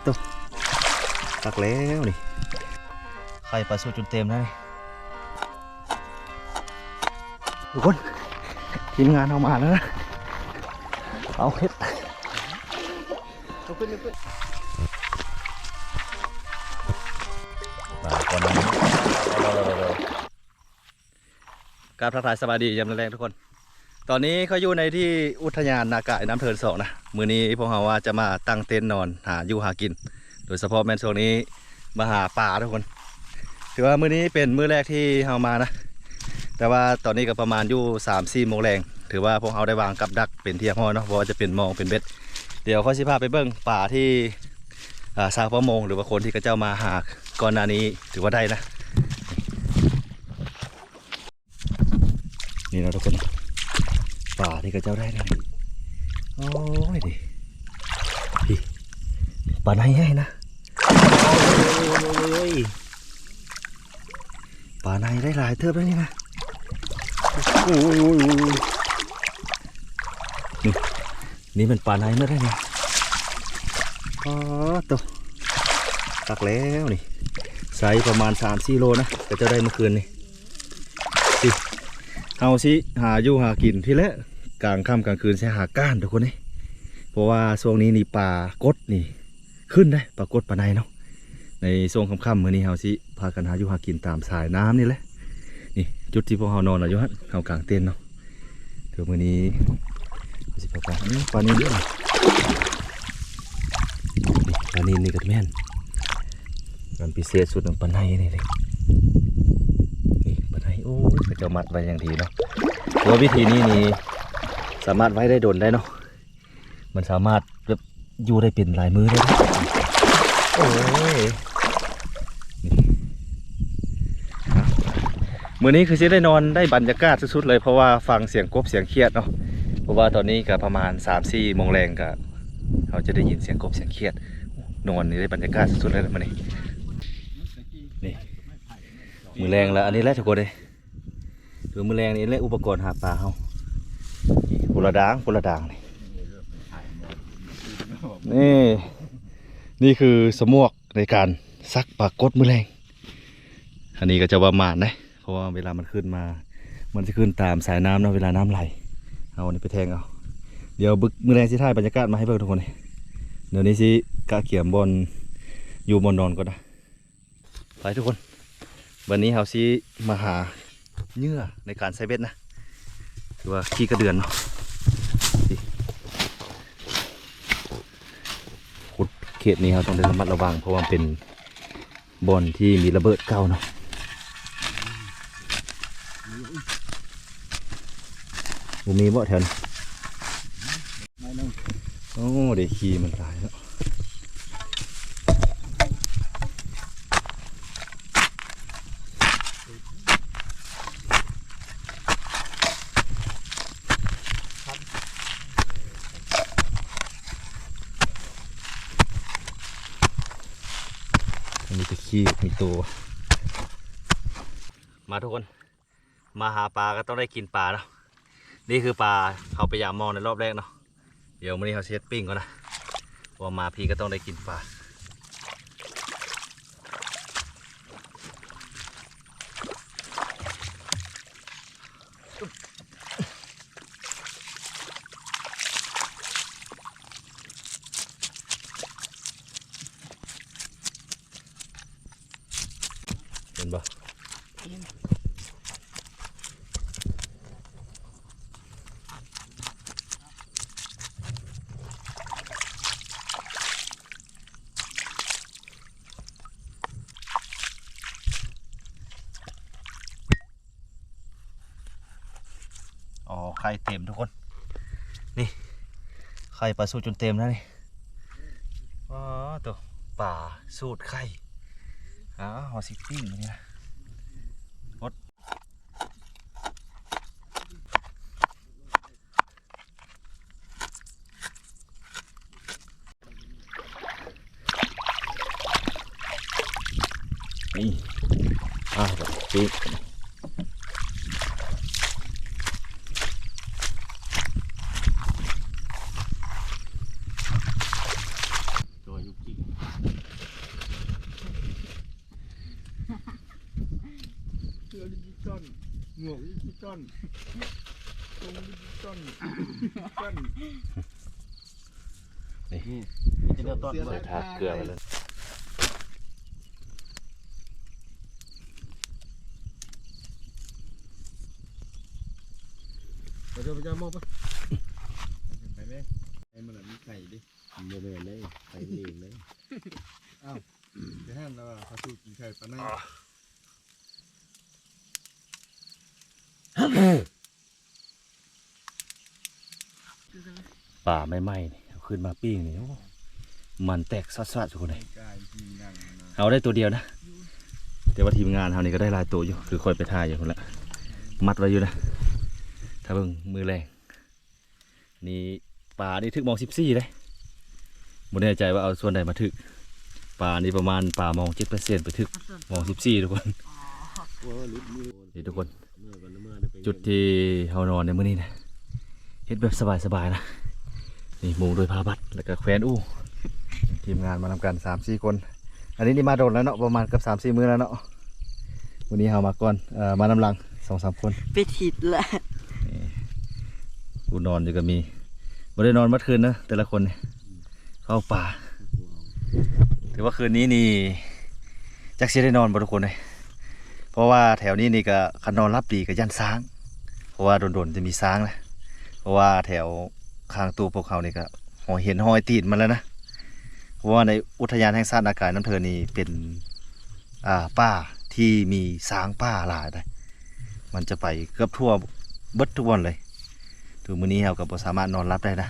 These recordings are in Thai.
ตัวตักแล้วนี่ไข่ปลาสูจนเต็มแล้วนี่ทุกคนทีมงานเอามาแล้วนะเอาเฮ็ดขึ้นก่อนนะการทักทายสวัสดียามแรงทุกคนตอนนี้เขาอยู่ในที่อุทยานนากายน้ำเทิน2นะมื้อนี้พวกเราว่าจะมาตั้งเต็นท์นอนหาอยู่หากินโดยเฉพาะแม่นช่วงนี้มาหาปลาทุกคนถือว่ามื้อนี้เป็นมื้อแรกที่เรามานะแต่ว่าตอนนี้ก็ประมาณอยู่ 3-4 โมงแรงถือว่าพวกเราได้วางกับดักเป็นเทียบห้อเนาะเพราะว่าจะเป็นมองเป็นเบ็ดเดี๋ยวเขาสิพาไปเบิ้งป่าที่ชาวประมงหรือว่าคนที่เขาเจ้ามาหาก่อนหน้านี้ถือว่าได้นะนี่เราทุกคนป่าที่เขาเจ้าได้นะโอ้ยดิพี่ป่าไหนให้นะป่าไหนได้หลายเทิบแล้วนี่นะโอ้ยนี่มันป่าไหนเมื่อไรเนี่ยอ๋อตัวตักแล้วนี่ไซส์ประมาณ 3-4 โลนะก็จะได้เมื่อคืนนี่สิเอาสิหาอยู่หากินที่แล้วกลางค่ำกลางคืนใช้หาก้านทุกคนนี่เพราะว่าช่วงนี้นี่ปลากดนี่ขึ้นได้ปลากดปลาในเนาะในช่วงค่ำๆมื้อนี้เฮาสิพากันหาอยู่หากินตามสายน้ำนี่แหละนี่จุดที่พวกเฮานอนอยู่ฮะเฮากลางเต็นท์เนาะเดี๋ยวมื้อนี้สิพาไปปลานิลเยอะเลยปลานิลนี่ก็แม่นมันพิเศษสุดของปลาในนี่เลยนี่ปลาในโอ้ยก็จะมัดไว้อย่างดีเนาะตัววิธีนี้นี่สามารถไว้ได้โดนได้เนาะมันสามารถแบบอยู่ได้เป็นหลายมื้อได้โอ้ยมื้อนี้คือจะได้นอนได้บรรยากาศสุดๆเลยเพราะว่าฟังเสียงกบเสียงเขียดเนาะเพราะว่าตอนนี้ก็ประมาณ 3-4 โมงแรงก็เขาจะได้ยินเสียงกบเสียงเขียดนอนนี่ได้บรรยากาศสุดๆเลยมื้อนี้นี่มือแรงแล้วอันนี้แหละทุกคนเลยถือมือแรงนี่แหละอุปกรณ์หาปลาเขาปุระด่างนี่คือสมวกในการซักปลากดมือแรงอันนี้ก็จะประมาณนะเพราะว่าเวลามันขึ้นมามันจะขึ้นตามสายน้ำเนาะเวลาน้ำไหลเอาอันนี้ไปแทงเอาเดี๋ยวบึกมือแรงสิถ่ายบรรยากาศมาให้เบิ่งทุกคนเลยเดี๋ยวนี้สิกะเกี่ยมบนอยู่บนนอนก็ได้ไปทุกคนวันนี้เฮาสิมาหาเหยื่อในการใช้เบ็ดนะคือว่าขี้กระเดือนเนาะขุดเขตนี้เราต้องระมัดระวังเพราะว่าเป็นบ่อนที่มีระเบิดเก่าเนาะมีบ่แถวนี้โอ้เด็กขี้มันตายแล้วมีตะขี้มีตัวมาทุกคนมาหาปลาก็ต้องได้กินปลาเนาะนี่คือปลาเขาไปยามมองในรอบแรกเนาะเดี๋ยววันนี้เขาเซตปิ้งก่อนนะพอมาพี่ก็ต้องได้กินปลาเห็นปะอ๋อไข่เต็มทุกคนนี่ไข่ปลาสูตรจนเต็มแล้วนี่อ๋อตัวปลาสูตรไข่หอสิปิ้งนี่นะรสนี่แบบปิ้งตัวยุกิ หมวกขี้ก้อนตรงก้อนก้อน นี่ จะเลือกต้น ใส่ถาดเกลือไปเลย เราจะไปจะมองปะไปไหมไอ้มันมีไก่ดิโมเมนต์เลยไก่เองเลยอ้าวจะห้ามเราเขาสู้กินไข่ปลาไหน ป่าไม่ไหม้นี่เอาขึ้นมาปิ้งนี่โอ้มันแตกซัดๆทุกคนเลย ไก่กินนั่งนะ เอาได้ตัวเดียวนะแต่ว่าทีมงานเรานี่ก็ได้หลายตัวอยู่คือคอยไปถ่ายอยู่คนละมัดไว้อยู่นะถ้าเบิ่งมือแรงนี่ป่านี่ถึกมอง14เลยไม่แน่ใจว่าเอาส่วนใดมาถึกป่านี่ประมาณป่ามอง7%ไปถึกมอง14ทุกคนนี่ทุกคนจุดที่เรานอนในมื้อนี้นะเฮ็ดแบบสบายๆนะนี่มุงโดยผ้าบัดแล้วก็แขวนอู้ทีมงานมานำกัน 3-4 คนอันนี้มาโดนแล้วเนาะประมาณกับ 3-4 มื้อแล้วเนาะวันนี้เรามาก่อนมานำหลัง 2-3 คน ไปถิดละ กูนอนอยู่ก็มีไม่ได้นอนเมื่อคืนนะแต่ละคนเนี่ยเข้าป่าถือว่าคืนนี้นี่จักเสียได้นอนบ่ทุกคนเลยเพราะว่าแถวนี้นี่ก็คันนอนรับดีกับย่านช้าง เพราะว่าโดนๆจะมีช้างนะเพราะว่าแถวข้างตู้พวกเขานี่ก็เห็นหอยตีนมันแล้วนะเพราะว่าในอุทยานแห่งชาตินาคายน้ำเทินนี่เป็นป่าที่มีช้างป่าหลายเลยมันจะไปเกือบทั่วเบิดทุกวันเลยถึงมื้อนี้เราก็บ่สามารถนอนรับได้นะ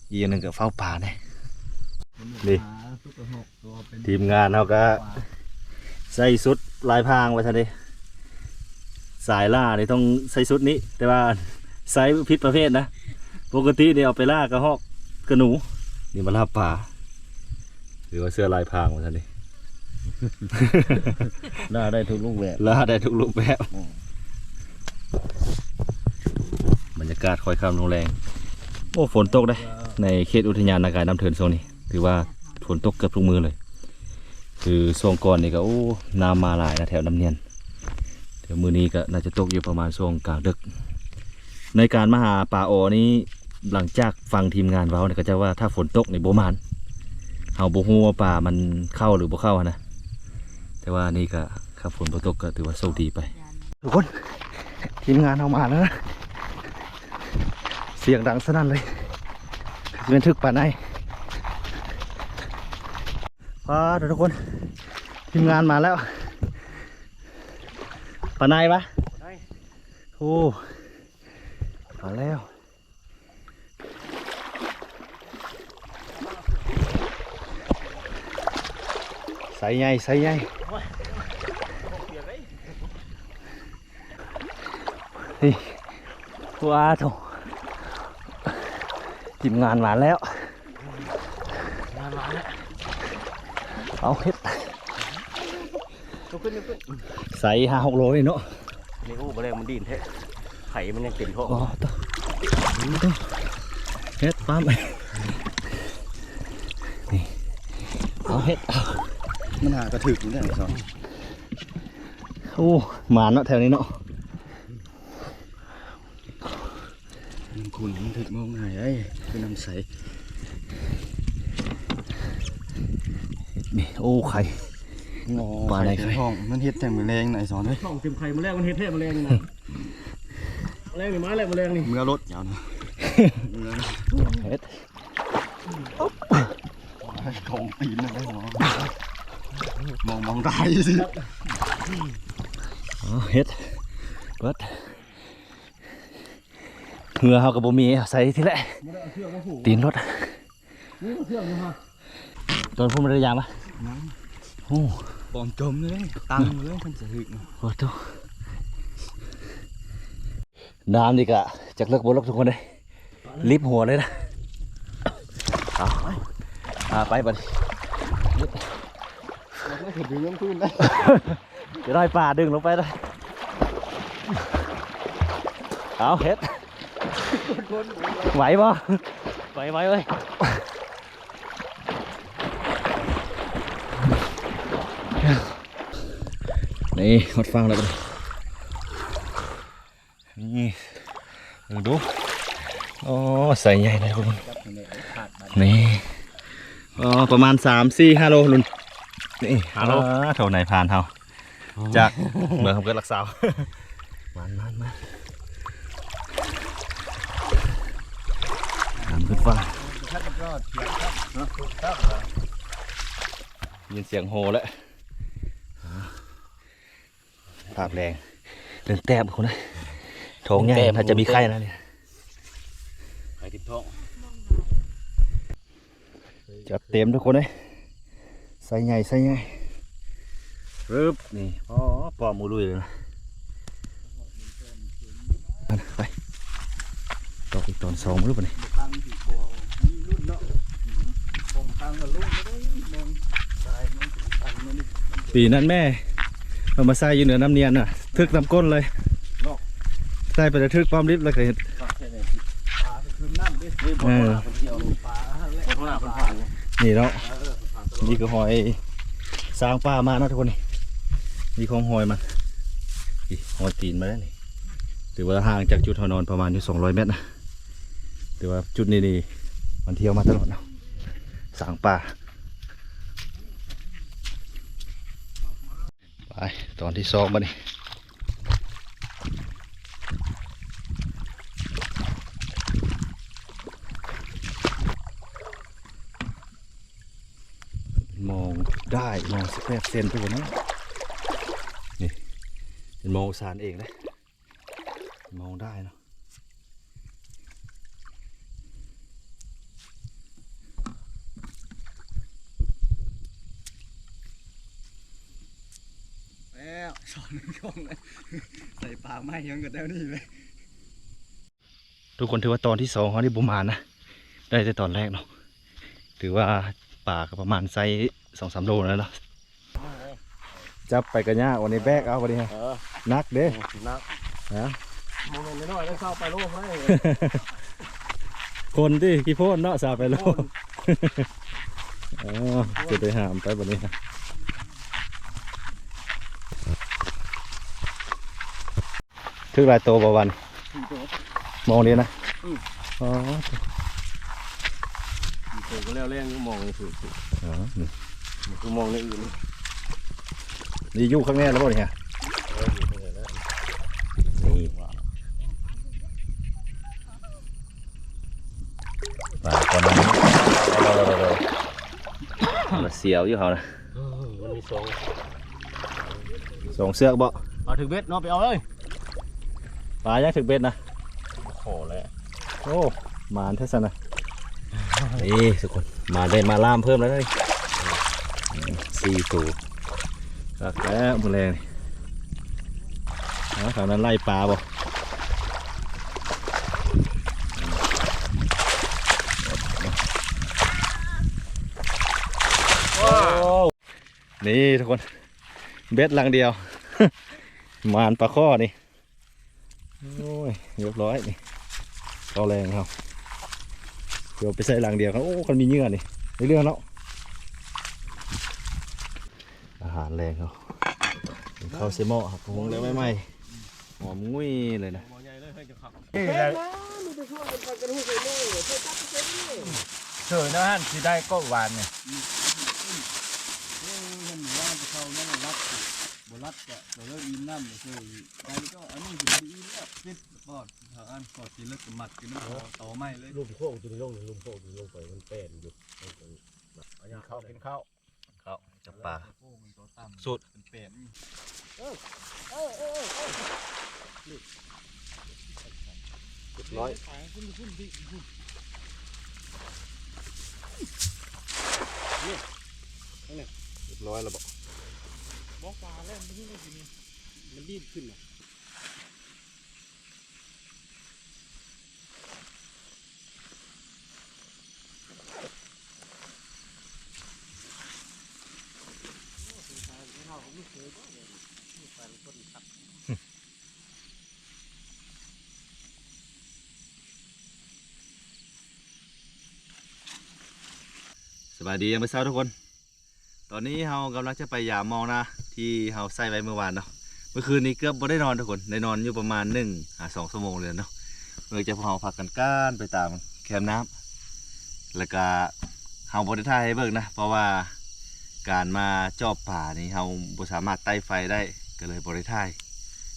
อีกอย่างหนึ่งก็เฝ้าป่าเนี่ยนี่ทีมงานเราก็ใส่สุดลายพรางไว้ทันทีสายล่านี่ต้องใส่สุดนี้ แต่ว่าไซส์ผิดประเภทนะปกติเนี่ยเอาไปล่ากระหอกกระหนูนี่มาล่าป่าหรือว่าเสื้อลายพรางไว้ทันที ล่าได้ทุกลูกแบบ ล่าได้ทุกรูปแบบบรรยากาศค่อยค่ำลงแรงโอ้ฝนตกได้ในเขตอุทยานนาคายน้ำเทินโซนนี้ถือว่าฝนตกเกือบทุกมือเลยคือช่วงก่อนนี่ก็โอ้น้ำมาหลายนะแถวน้ำเนียนเดี๋ยวมือนี้ก็น่าจะตกอยู่ประมาณช่วงกลางดึกในการมาหาป่าโอนี้หลังจากฟังทีมงานเว้าเนี่ยก็จะว่าถ้าฝนตกในโบมานเฮาบ่ฮู้ว่าป่ามันเข้าหรือบ่เข้านะแต่ว่านี่ก็ถ้าฝนบ่ตกก็ถือว่าโชคดีไปทุกคนทีมงานเอามาแล้วนะเสียงดังสนั่นเลยเป็นทึกป่าในพาทุกคนทีมงานมาแล้วป่าในปะโอ้มาแล้วใส่ใหญ่ใส่ใหญ่นี่ว้าโถทีมงานมาแล้วเอาเฮ็ดใส่5-6 โลเลยเนาะ นี่โอ้บะแรงมันดินแท้ไข่มันยังเต็มท้อง อ๋อตัวเฮ็ดปั๊มไปนี่เอาเฮ็ดเอา มันหากระถึกอยู่เนี่ยสอน โอ้หมาเนาะแถวนี้เนาะ มันขุ่นมันถึกมองหายไอ้เป็นน้ำใส นี่โอ้ไข่ ปลาอะไรไข่ ท้องมันเฮ็ดแต่มือแรงไหนสอนเลย ช่องเต็มไข่มาแรกมันเฮ็ดเทพมาแรงนี่นะมาแรงนี่ไม้แรกมาแรงนี่ เมื่อรถยาวนะ เฮ็ด ของตีนนะได้หมมองได้สิ อ๋อเฮ็ดเบิดเหงื่อเฮากับบ่มีใส่ทีแหละตีนรถ นี่เชื่อมนะฮะ ตอนพุ่มระยะมาโอ้ ปอมจมเลยตังเลยมันจะถึก โหตัวน้ำนี่กะจากเลิกบนลกทุกคนเลยลิบหัวเลยนะเอาไปบัด ไม่ถึงยังพื้นได้ จะได้ป่าดึงลงไปเลยเอาเฮ็ดไหวป่ะไหวเลยนี่หดฟังแล้วกัน ดูอ๋อใส่ใหญ่เลยทุกคนนี่อ๋อประมาณ3-4-5 โลลุนนี่5 โลเท่าไหนผ่านเท่าจากเมืองคำเกิดลักษาวมันน้ำขึ้นฟ้ายินเสียงโฮแล้วภาพแรงเดินแต้มคนนะท้องใหญ่ถ้าจะมีไข่นะเนี่ย ไข่ติดท้อง จัดเต็มทุกคนเลยใส่ใหญ่รึบนี่ปอมมูลุยเลยนะไปต่ออีกตอน2รึบนี่ปีนั้นแม่เอามาใส่อยู่เหนือน้ำเนียนน่ะทึกน้ำก้นเลยใส่ไปแล้วทึกความริบแล้วก็เห็นนี่เนาะนี่ก็หอยสร้างป่ามานะทุกคนนี่ของหอยมันนี่หอยตีนมาแล้วนี่ถือว่าห่างจากจุดนอนประมาณอยู่200 เมตรนะถือว่าจุดนี้นี่มันเที่ยวมาตลอดเนาะสร้างป่าไปตอนที่2มานี่มองได้มอง18 เซนทุกคนนะนี่เป็นมองสารเองนะมองได้เนาะแล้วสอนช่องเลยใส่ปลาไม้ยังกับเจ้านี่เลย ทุกคนถือว่าตอนที่2เขาได้ประมาณนะได้แต่ตอนแรกเนาะถือว่าป่าก็ประมาณไซส์2-3 โลแล้วเนาะจับไปกันยากวันนี้แบกเอาวันนี้นักเด้นักนะมองไม่น้อยแล้วเข้าไปโลกให้ คนที่กี่โพดเนาะสาไปโลอ๋อจะไปหามไปวันนี้นะถึงหลายโตประวันมองนี้นะอ๋อ ผมก็แล้วแรงก็มองเลยสุด อ๋อ คือมองในอื่น นี่อยู่ข้างแน่แล้วบ่เนี่ยนี่ป่าก่อนนั้นเราเสียวอยู่เขานะ มันมีส่งเสือกบ่ เอาถึงเบ็ดเนาะไปเอาเลย ปลายังถึงเบ็ดนะ โอ้แล้ว โอ้มานเทศนะนี่ทุกคนมาได้มาล่ามเพิ่มแล้วเลย4 ตัวรักแล้วมือแรงนี่แถวนั้นไล่ปลาบ่นี่ทุกคนเบ็ดลังเดียว มานปลาข้อนี่โอ้ยเรียบร้อยนี่เขาแรงครับเดี๋ยวไปใส่ลังเดียวครับโอ้คนมีเงื่อนนี่ในเรื่องเนาะอาหารแรงเขาข้าวเซโม่ครับผมแล้วไม่หอมงุ้ยเลยนะ มองใหญ่เลยให้จะขับ เฉยนะฮะที่ได้ก็หวานเนี่ยบรัดจะเลิกอินน้ำเลยได้ก็อันนี้คือดีแล้วฟิตปอดอันปอดที่เลิกสมัดกันนะต่อไม่เลย ลุ่มโค้งตัวนี้ลงลุ่มโค้งตัวนี้ลงไปมันแป้นอยู่ข้าวกินข้าว ข้าวจับปลา สุดเป็นเป็ดร้อยร้อยแล้วบอก บอกปลาแล้วมันนี่เลยทีนี้มันรีบขึ้นอ่ะสบายดียังไม่เศร้าทุกคน ตอนนี้เรากำลังจะไปยามมองนะที่เราใส่ไว้เมื่อวานเนาะเมื่อคืนนี้เกือบไม่ได้นอนทุกคนได้นอนอยู่ประมาณ2 ชั่วโมงเลยเนาะ เมื่อจะพวกเราพักกันก้านไปตามแคมน้ำแล้วก็เฮาบ่ได้ถ่ายให้เบิ่งนะเพราะว่าการมาจอบป่านี่เฮาบ่สามารถไต่ไฟได้ก็เลยบ่ได้ถ่าย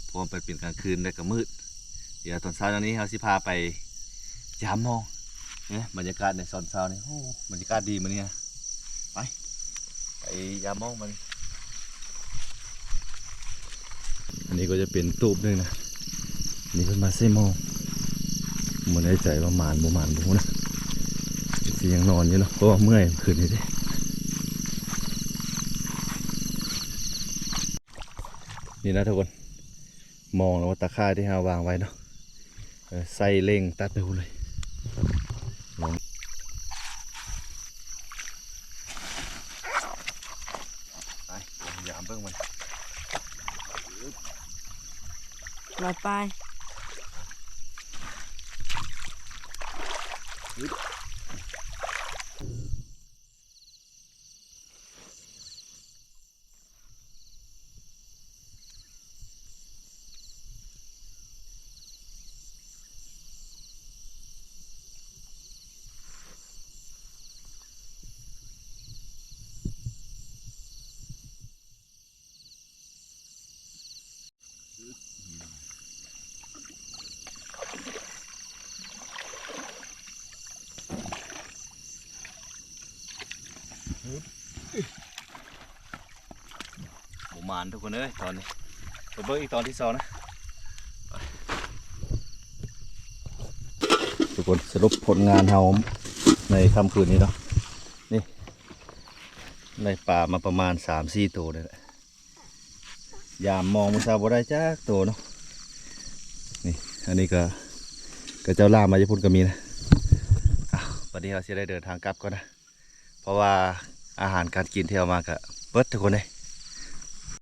เพราะมันเป็นกลางคืนแล้วก็มืดเดี๋ยวตอนเช้านี้เฮาสิพาไปยามมองเนี่ยบรรยากาศในตอนเช้านี่โอ้บรรยากาศดีมื้อนี้ไปยามมองมันอันนี้ก็จะเป็นตูบนึงนะนี่เป็นมาเซโมมันได้ใจว่าหมานบ่หมานบ่นะสิยังนอนอยู่เนาะเพราะว่าเมื่อยคืนนี้เด้นี่นะทุกคนมองแล้วว่าตะข่ายที่เราวางไว้เนาะใส่เล่งตัดไปหูเลยลองไปยามเบิ่งมัน หลอดไปหมูหมานทุกคนเอ้ยตอนนี้ไปเบิ่งอีกตอนที่สองนะทุกคนสรุปผลงานเฮาในค่ำคืนนี้เนาะนี่ในป่ามาประมาณ 3-4 ตัวเลยแหละยามมองมันซาบ่ได้จักตัวเนาะนี่อันนี้ก็เจ้าล่ามาญี่ปุ่นก็มีนะวันนี้เราจะได้เดินทางกลับก่อนนะเพราะว่าอาหารการกินที่เอามาก็เบิดทุกคนเลย